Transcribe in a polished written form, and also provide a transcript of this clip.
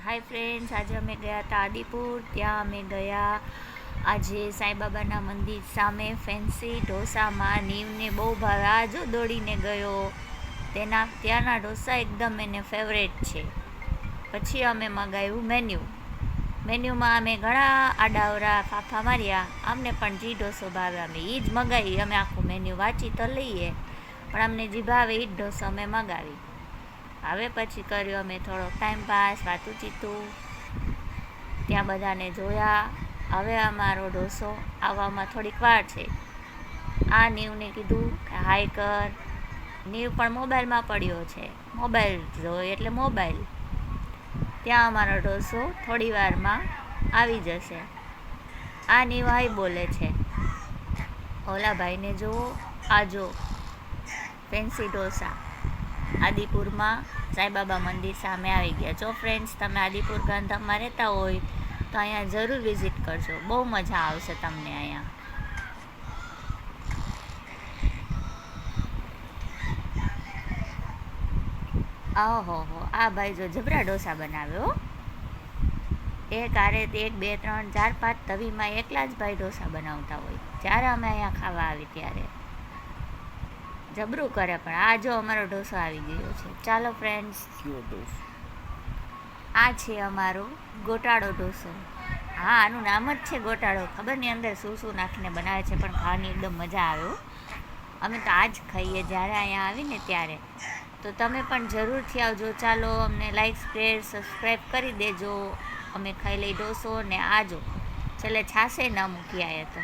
Hi friends, આજે અમે ગયા હતા આદિપુર. ત્યાં અમે ગયા આજે સાંઈબાબાના મંદિર સામે ફેન્સી ઢોસામાં. નીવને બહુ ભાવે, આ જો દોડીને ગયો. ત્યાંના ઢોસા એકદમ એને ફેવરેટ છે. પછી અમે મગાવ્યું મેન્યુમાં અમે ઘણા આડાવરા ફાફા માર્યા. અમને પણ જી ઢોસો ભાવે અમે એ જ મગાવી. અમે આખું મેન્યુ વાંચી તો લઈએ, પણ અમને જે ભાવે એ જ ઢોસો અમે મગાવી. હવે પછી કર્યો અમે થોડો ટાઈમ પાસ, વાતું ચીતું, ત્યાં બધાને જોયા. હવે અમારો ઢોસો આવવામાં થોડીક વાર છે. આ નીવને કીધું કે હાય કર. નીવ પણ મોબાઈલમાં પડ્યો છે, મોબાઈલ જોઈએ એટલે મોબાઈલ. ત્યાં અમારો ઢોસો થોડી વારમાં આવી જશે. આ નીવ હાય બોલે છે. ઓલા ભાઈને જુઓ, આ જો ફેન્સી ઢોસા આદિપુરમાં સાંઈબાબા મંદિર સામે આવી ગયા. જો ફ્રેન્ડ્સ, તમે આદિપુર ગાંધીધામમાં રહેતા હોય તો અહીંયા જરૂર વિઝિટ કરજો, બહુ મજા આવશે તમને અહીંયા. ઓહો, આ ભાઈ જો જબરા ઢોસા બનાવ્યો. એક 1 2 3 4 5 તવીમાં એકલા જ ભાઈ ઢોસા બનાવતા હોય. જ્યારે અમે અહીંયા ખાવા આવી ત્યારે જબરું કરે. પણ આ જો અમારો ઢોસો આવી ગયો છે. ચાલો ફ્રેન્ડ્સ, આ છે અમારો ગોટાળો ઢોસો. હા, આનું નામ જ છે ગોટાળો. ખબર નહીં અંદર શું શું નાખીને બનાવે છે, પણ ખાવાની એકદમ મજા આવે. અમે તો આ જ ખાઈએ જ્યારે અહીંયા આવીને ત્યારે. તો તમે પણ જરૂરથી આવજો. ચાલો, અમને લાઈક, શેર, સબસ્ક્રાઈબ કરી દેજો. અમે ખાઈ લઈ ઢોસો. ને આજો છેલ્લે છાશે ન મૂકી આવ્યા તો